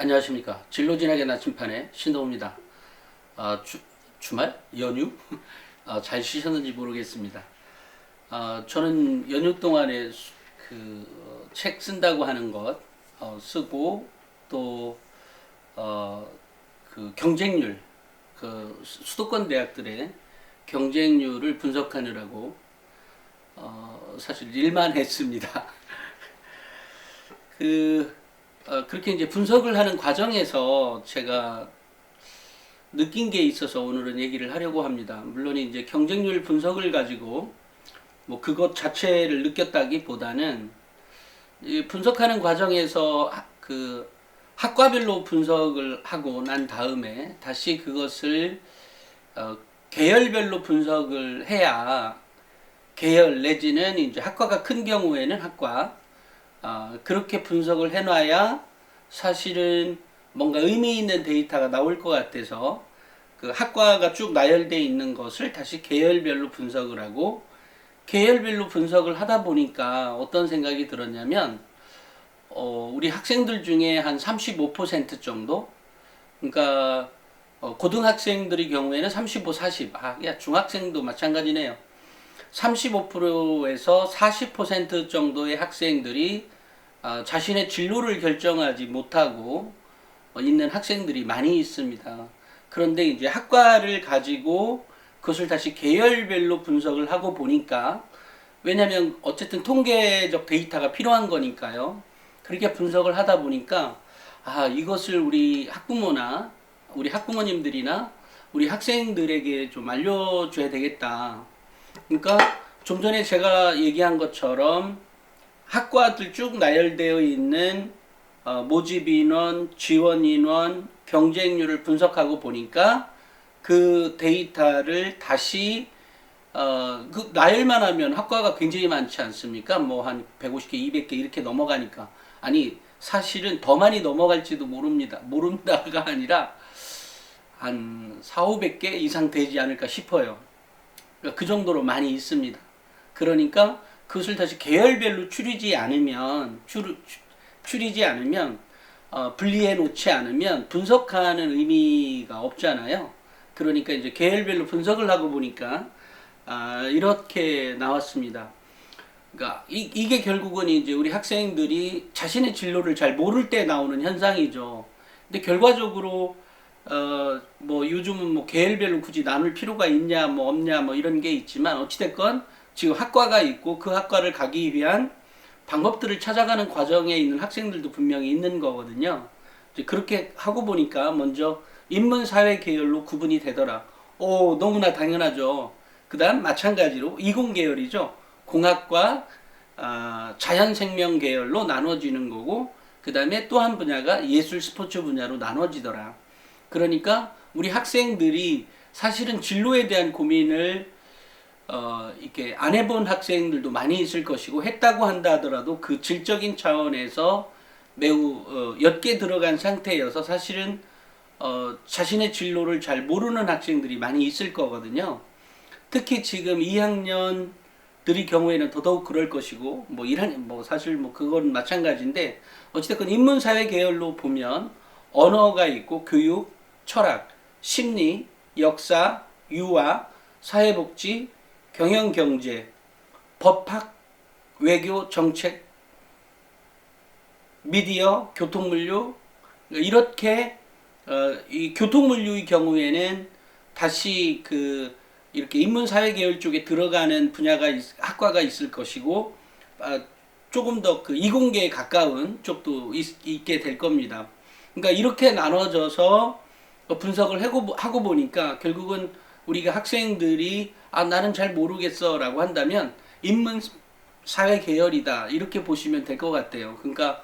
안녕하십니까. 진로진학의 나침판의 신동우입니다. 주말? 연휴? 잘 쉬셨는지 모르겠습니다. 저는 연휴 동안에 책 쓴다고 하는 것 쓰고 또 경쟁률, 수도권 대학들의 경쟁률을 분석하느라고 사실 일만 했습니다. 그렇게 이제 분석을 하는 과정에서 제가 느낀 게 있어서 오늘은 얘기를 하려고 합니다. 물론 이제 경쟁률 분석을 가지고 뭐 그것 자체를 느꼈다기보다는 이 분석하는 과정에서 학과별로 분석을 하고 난 다음에 다시 그것을 계열별로 분석을 해야 계열 내지는 이제 학과가 큰 경우에는 학과 그렇게 분석을 해놔야 사실은 뭔가 의미 있는 데이터가 나올 것 같아서 그 학과가 쭉 나열되어 있는 것을 다시 계열별로 분석을 하고 계열별로 분석을 하다 보니까 어떤 생각이 들었냐면 우리 학생들 중에 한 35% 정도 그러니까 고등학생들의 경우에는 35, 40 중학생도 마찬가지네요. 35%에서 40% 정도의 학생들이 자신의 진로를 결정하지 못하고 있는 학생들이 많이 있습니다. 그런데 이제 학과를 가지고 그것을 다시 계열별로 분석을 하고 보니까 왜냐하면 어쨌든 통계적 데이터가 필요한 거니까요. 그렇게 분석을 하다 보니까 이것을 우리 학부모나 우리 학부모님들이나 우리 학생들에게 좀 알려줘야 되겠다. 그러니까 좀 전에 제가 얘기한 것처럼 학과들 쭉 나열되어 있는 모집 인원, 지원 인원, 경쟁률을 분석하고 보니까 그 데이터를 다시 그 나열만 하면 학과가 굉장히 많지 않습니까? 뭐 한 150개, 200개 이렇게 넘어가니까 아니 사실은 더 많이 넘어갈지도 모릅니다. 모른다가 아니라 한 4, 500개 이상 되지 않을까 싶어요. 그 정도로 많이 있습니다. 그러니까 그것을 다시 계열별로 추리지 않으면 분리해 놓지 않으면 분석하는 의미가 없잖아요. 그러니까 이제 계열별로 분석을 하고 보니까 이렇게 나왔습니다. 그러니까 이게 결국은 이제 우리 학생들이 자신의 진로를 잘 모를 때 나오는 현상이죠. 근데 결과적으로 뭐 요즘은 뭐 계열별로 굳이 나눌 필요가 있냐 뭐 없냐 뭐 이런 게 있지만 어찌됐건 지금 학과가 있고 그 학과를 가기 위한 방법들을 찾아가는 과정에 있는 학생들도 분명히 있는 거거든요. 이제 그렇게 하고 보니까 먼저 인문사회 계열로 구분이 되더라. 너무나 당연하죠. 그 다음 마찬가지로 이공 계열이죠. 공학과 자연생명 계열로 나눠지는 거고 그 다음에 또 한 분야가 예술 스포츠 분야로 나눠지더라. 그러니까 우리 학생들이 사실은 진로에 대한 고민을 이렇게 안 해본 학생들도 많이 있을 것이고 했다고 한다 하더라도 그 질적인 차원에서 매우 옅게 들어간 상태여서 사실은 자신의 진로를 잘 모르는 학생들이 많이 있을 거거든요. 특히 지금 2학년들의 경우에는 더더욱 그럴 것이고 뭐 사실 뭐 그건 마찬가지인데 어찌됐건 인문사회 계열로 보면 언어가 있고 교육, 철학, 심리, 역사, 유아, 사회복지, 경영경제, 법학, 외교, 정책, 미디어, 교통물류 이렇게 이 교통물류의 경우에는 다시 이렇게 인문사회계열 쪽에 들어가는 학과가 있을 것이고 조금 더 이공계에 가까운 쪽도 있게 될 겁니다. 그러니까 이렇게 나눠져서 분석을 하고 보니까 결국은 우리가 학생들이 나는 잘 모르겠어 라고 한다면 인문사회 계열이다 이렇게 보시면 될 것 같아요. 그러니까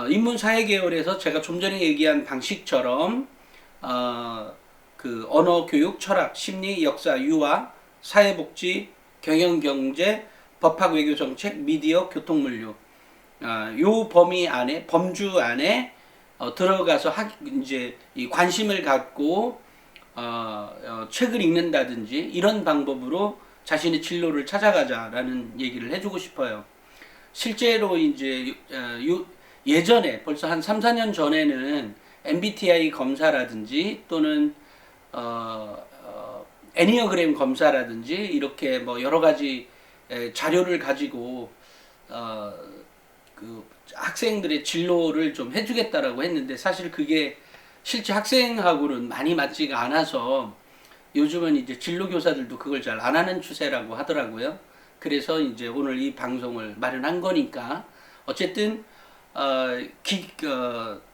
인문사회 계열에서 제가 좀 전에 얘기한 방식처럼 언어, 교육, 철학, 심리, 역사, 유아, 사회복지, 경영경제, 법학, 외교, 정책, 미디어, 교통물류 요 범주 안에 들어가서 이제 이 관심을 갖고 책을 읽는다든지 이런 방법으로 자신의 진로를 찾아가자라는 얘기를 해주고 싶어요. 실제로 이제 예전에 벌써 한 3, 4년 전에는 MBTI 검사라든지 또는 애니어그램 검사라든지 이렇게 뭐 여러 가지 자료를 가지고 어, 그 학생들의 진로를 좀 해주겠다라고 했는데 사실 그게 실제 학생하고는 많이 맞지가 않아서 요즘은 이제 진로 교사들도 그걸 잘 안 하는 추세라고 하더라고요. 그래서 이제 오늘 이 방송을 마련한 거니까 어쨌든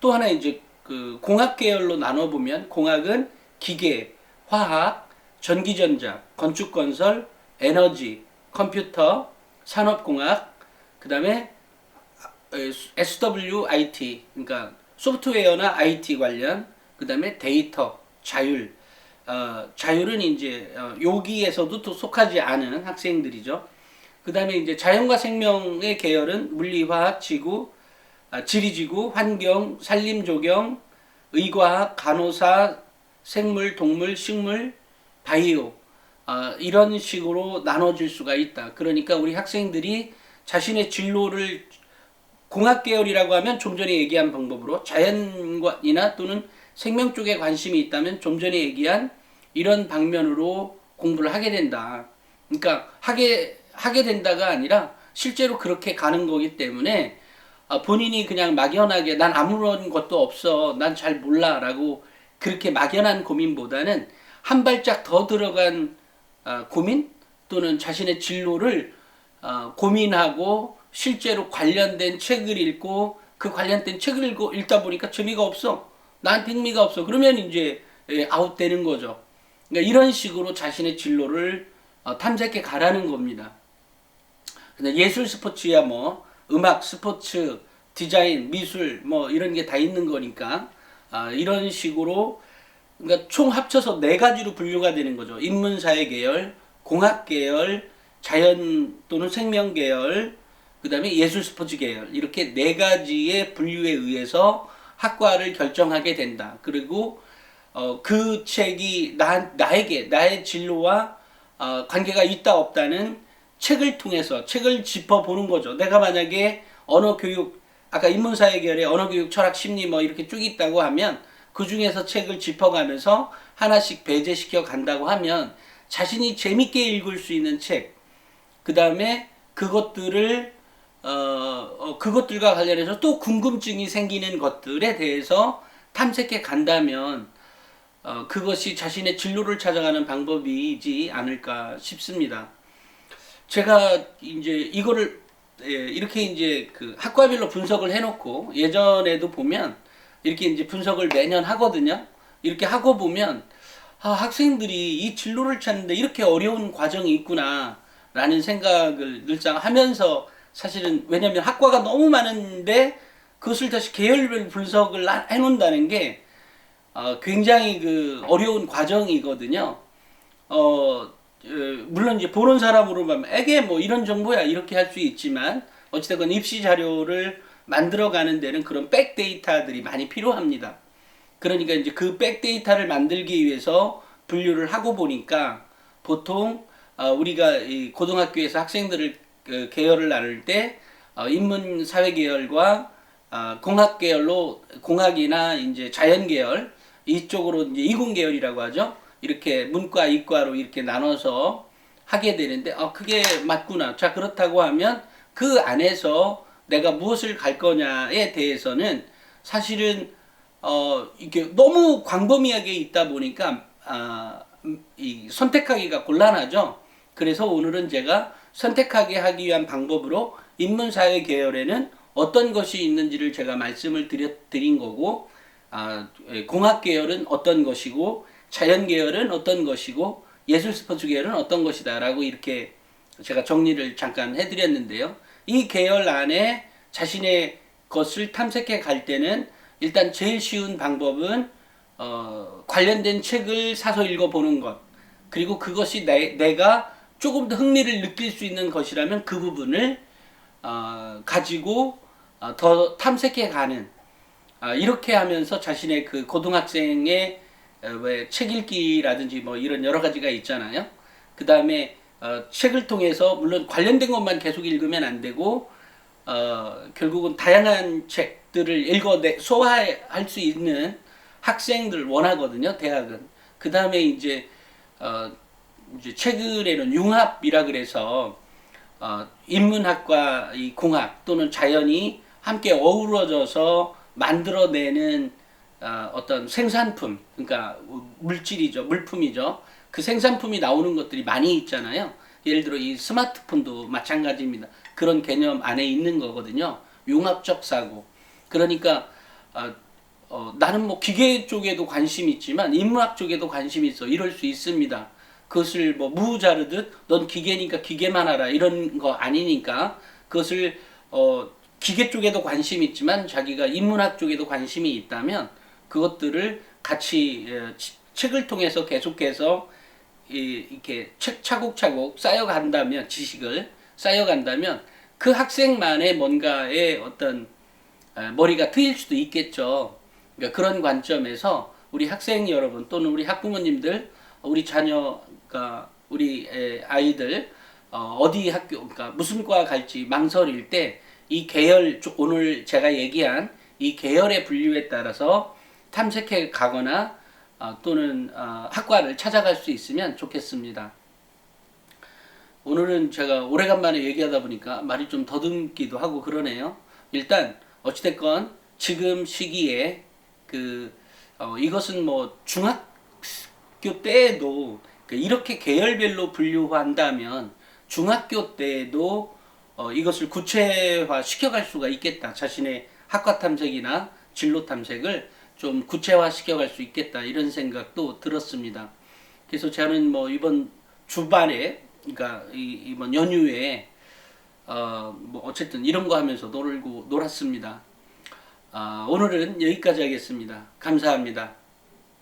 또 하나 이제 그 공학 계열로 나눠 보면 공학은 기계, 화학, 전기전자, 건축건설, 에너지, 컴퓨터, 산업공학, 그 다음에 SWIT, 그러니까 소프트웨어나 IT 관련, 그 다음에 데이터, 자율, 자율은 이제 여기에서도 또 속하지 않은 학생들이죠. 그 다음에 이제 자연과 생명의 계열은 물리, 화학, 지구, 지리지구, 환경, 산림조경, 의과학, 간호사, 생물, 동물, 식물, 바이오, 이런 식으로 나눠질 수가 있다. 그러니까 우리 학생들이 자신의 진로를 공학 계열이라고 하면 좀 전에 얘기한 방법으로 자연이나 또는 생명 쪽에 관심이 있다면 좀 전에 얘기한 이런 방면으로 공부를 하게 된다. 그러니까 하게 된다가 아니라 실제로 그렇게 가는 거기 때문에 본인이 그냥 막연하게 난 아무런 것도 없어, 난 잘 몰라 라고 그렇게 막연한 고민보다는 한 발짝 더 들어간 고민 또는 자신의 진로를 고민하고 실제로 관련된 책을 읽고 그 관련된 책을 읽다 보니까 재미가 없어. 나한테 흥미가 없어. 그러면 이제 아웃되는 거죠. 그러니까 이런 식으로 자신의 진로를 탐색해 가라는 겁니다. 근데 예술 스포츠야 뭐 음악, 스포츠, 디자인, 미술 뭐 이런 게 다 있는 거니까 이런 식으로 그러니까 총 합쳐서 네 가지로 분류가 되는 거죠. 인문사회 계열, 공학 계열, 자연 또는 생명 계열, 그 다음에 예술 스포츠 계열 이렇게 네 가지의 분류에 의해서 학과를 결정하게 된다. 그리고 그 책이 나에게 나의 진로와 관계가 있다 없다는 책을 통해서 책을 짚어보는 거죠. 내가 만약에 언어교육 아까 인문사회 계열에 언어교육, 철학, 심리 뭐 이렇게 쭉 있다고 하면 그 중에서 책을 짚어가면서 하나씩 배제시켜 간다고 하면 자신이 재밌게 읽을 수 있는 책, 그 다음에 그것들을 그것들과 관련해서 또 궁금증이 생기는 것들에 대해서 탐색해 간다면 그것이 자신의 진로를 찾아가는 방법이지 않을까 싶습니다. 제가 이제 이거를 이렇게 이제 그 학과별로 분석을 해놓고 예전에도 보면 이렇게 이제 분석을 매년 하거든요. 이렇게 하고 보면 학생들이 이 진로를 찾는데 이렇게 어려운 과정이 있구나라는 생각을 늘상 하면서 사실은 왜냐하면 학과가 너무 많은데 그것을 다시 계열별 분석을 해놓는다는 게 굉장히 그 어려운 과정이거든요. 물론 이제 보는 사람으로 보면 에게 뭐 이런 정보야 이렇게 할 수 있지만 어찌됐건 입시 자료를 만들어가는 데는 그런 백데이터들이 많이 필요합니다. 그러니까 이제 그 백데이터를 만들기 위해서 분류를 하고 보니까 보통 우리가 이 고등학교에서 학생들을 계열을 나눌 때 인문 사회 계열과 공학 계열로 공학이나 이제 자연 계열 이쪽으로 이제 이군 계열이라고 하죠. 이렇게 문과 이과로 이렇게 나눠서 하게 되는데 그게 맞구나. 자 그렇다고 하면 그 안에서 내가 무엇을 갈 거냐에 대해서는 사실은 이게 너무 광범위하게 있다 보니까 이 선택하기가 곤란하죠. 그래서 오늘은 제가 선택하게 하기 위한 방법으로 인문사회 계열에는 어떤 것이 있는지를 제가 말씀을 드린 거고 공학 계열은 어떤 것이고 자연 계열은 어떤 것이고 예술 스포츠 계열은 어떤 것이다 라고 이렇게 제가 정리를 잠깐 해드렸는데요. 이 계열 안에 자신의 것을 탐색해 갈 때는 일단 제일 쉬운 방법은 관련된 책을 사서 읽어보는 것, 그리고 그것이 내가 조금 더 흥미를 느낄 수 있는 것이라면 그 부분을 가지고 더 탐색해 가는 이렇게 하면서 자신의 그 고등학생의 왜 책 읽기라든지 뭐 이런 여러 가지가 있잖아요. 그 다음에 책을 통해서 물론 관련된 것만 계속 읽으면 안 되고 결국은 다양한 책 것들을 소화할 수 있는 학생들 원하거든요. 대학은. 그 다음에 이제 최근에는 융합이라 그래서 인문학과 이 공학 또는 자연이 함께 어우러져서 만들어내는 어떤 생산품, 그러니까 물질이죠, 물품이죠. 그 생산품이 나오는 것들이 많이 있잖아요. 예를 들어 이 스마트폰도 마찬가지입니다. 그런 개념 안에 있는 거거든요. 융합적 사고. 그러니까 나는 뭐 기계 쪽에도 관심이 있지만 인문학 쪽에도 관심이 있어. 이럴 수 있습니다. 그것을 뭐 무 자르듯 넌 기계니까 기계만 알아 이런 거 아니니까 그것을 기계 쪽에도 관심이 있지만 자기가 인문학 쪽에도 관심이 있다면 그것들을 같이 책을 통해서 계속해서 이렇게 차곡차곡 쌓여간다면 지식을 쌓여간다면 그 학생만의 뭔가의 어떤 머리가 트일 수도 있겠죠. 그러니까 그런 관점에서 우리 학생 여러분 또는 우리 학부모님들 우리 자녀가 우리 아이들 어디 학교 그러니까 무슨 과 갈지 망설일 때 이 계열 오늘 제가 얘기한 이 계열의 분류에 따라서 탐색해 가거나 또는 학과를 찾아갈 수 있으면 좋겠습니다. 오늘은 제가 오래간만에 얘기하다 보니까 말이 좀 더듬기도 하고 그러네요. 일단 어찌됐건 지금 시기에 이것은 뭐 중학교 때에도 이렇게 계열별로 분류한다면 중학교 때에도 이것을 구체화 시켜갈 수가 있겠다. 자신의 학과 탐색이나 진로 탐색을 좀 구체화 시켜갈 수 있겠다. 이런 생각도 들었습니다. 그래서 저는 뭐 이번 주말에 그러니까 이번 연휴에 뭐 어쨌든 이런 거 하면서 놀았습니다. 오늘은 여기까지 하겠습니다. 감사합니다.